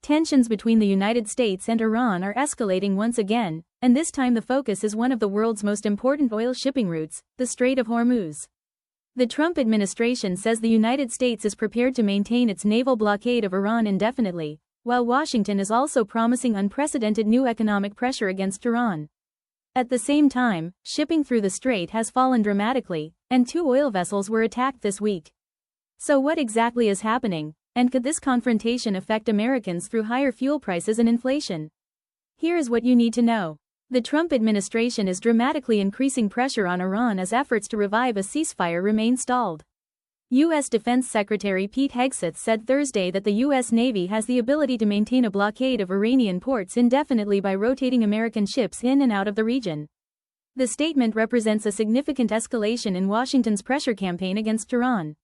Tensions between the United States and Iran are escalating once again, and this time the focus is one of the world's most important oil shipping routes, the Strait of Hormuz. The Trump administration says the United States is prepared to maintain its naval blockade of Iran indefinitely, while Washington is also promising unprecedented new economic pressure against Iran. At the same time, shipping through the strait has fallen dramatically, and 2 oil vessels were attacked this week. So what exactly is happening, and could this confrontation affect Americans through higher fuel prices and inflation? Here is what you need to know. The Trump administration is dramatically increasing pressure on Iran as efforts to revive a ceasefire remain stalled. U.S. Defense Secretary Pete Hegseth said Thursday that the U.S. Navy has the ability to maintain a blockade of Iranian ports indefinitely by rotating American ships in and out of the region. The statement represents a significant escalation in Washington's pressure campaign against Iran.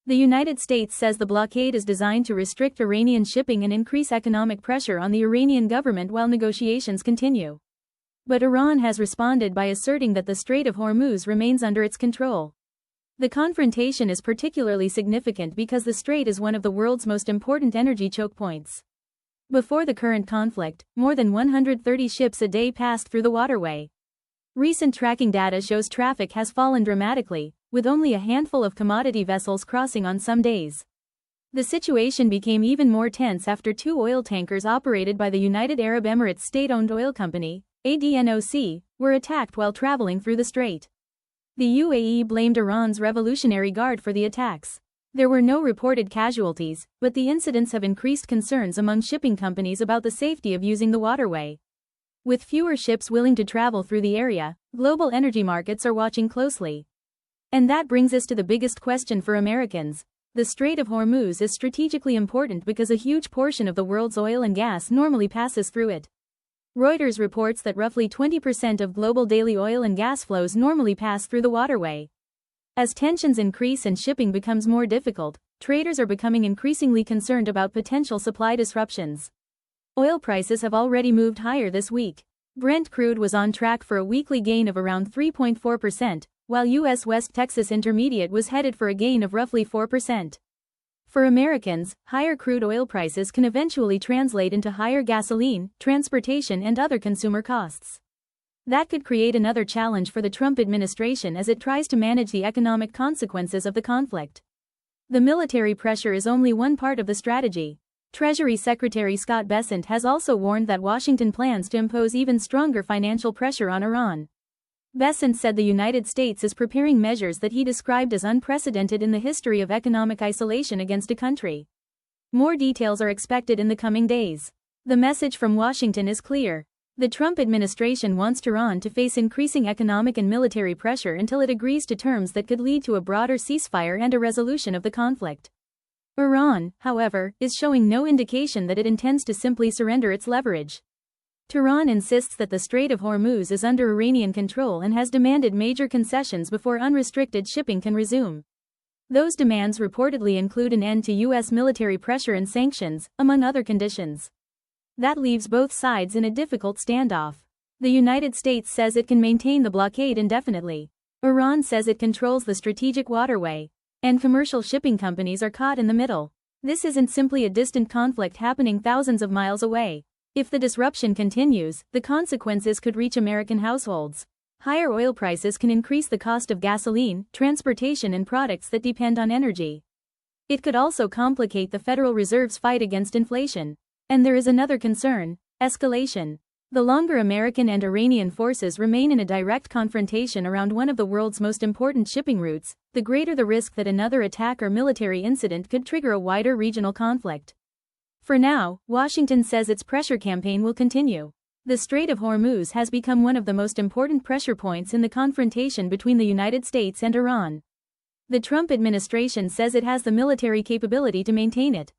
The United States says the blockade is designed to restrict Iranian shipping and increase economic pressure on the Iranian government while negotiations continue. But Iran has responded by asserting that the Strait of Hormuz remains under its control. The confrontation is particularly significant because the strait is one of the world's most important energy choke points. Before the current conflict, more than 130 ships a day passed through the waterway. Recent tracking data shows traffic has fallen dramatically, with only a handful of commodity vessels crossing on some days. The situation became even more tense after 2 oil tankers operated by the United Arab Emirates state-owned oil company, ADNOC, were attacked while traveling through the strait. The UAE blamed Iran's Revolutionary Guard for the attacks. There were no reported casualties, but the incidents have increased concerns among shipping companies about the safety of using the waterway. With fewer ships willing to travel through the area, global energy markets are watching closely. And that brings us to the biggest question for Americans. The Strait of Hormuz is strategically important because a huge portion of the world's oil and gas normally passes through it. Reuters reports that roughly 20% of global daily oil and gas flows normally pass through the waterway. As tensions increase and shipping becomes more difficult, traders are becoming increasingly concerned about potential supply disruptions. Oil prices have already moved higher this week. Brent crude was on track for a weekly gain of around 3.4%, while U.S. West Texas Intermediate was headed for a gain of roughly 4%. For Americans, higher crude oil prices can eventually translate into higher gasoline, transportation and other consumer costs. That could create another challenge for the Trump administration as it tries to manage the economic consequences of the conflict. The military pressure is only one part of the strategy. Treasury Secretary Scott Bessent has also warned that Washington plans to impose even stronger financial pressure on Iran. Bessent said the United States is preparing measures that he described as unprecedented in the history of economic isolation against a country. More details are expected in the coming days. The message from Washington is clear. The Trump administration wants Iran to face increasing economic and military pressure until it agrees to terms that could lead to a broader ceasefire and a resolution of the conflict. Iran, however, is showing no indication that it intends to simply surrender its leverage. Tehran insists that the Strait of Hormuz is under Iranian control and has demanded major concessions before unrestricted shipping can resume. Those demands reportedly include an end to U.S. military pressure and sanctions, among other conditions. That leaves both sides in a difficult standoff. The United States says it can maintain the blockade indefinitely. Iran says it controls the strategic waterway. And commercial shipping companies are caught in the middle. This isn't simply a distant conflict happening thousands of miles away. If the disruption continues, the consequences could reach American households. Higher oil prices can increase the cost of gasoline, transportation and products that depend on energy. It could also complicate the Federal Reserve's fight against inflation. And there is another concern: escalation. The longer American and Iranian forces remain in a direct confrontation around one of the world's most important shipping routes, the greater the risk that another attack or military incident could trigger a wider regional conflict. For now, Washington says its pressure campaign will continue. The Strait of Hormuz has become one of the most important pressure points in the confrontation between the United States and Iran. The Trump administration says it has the military capability to maintain it.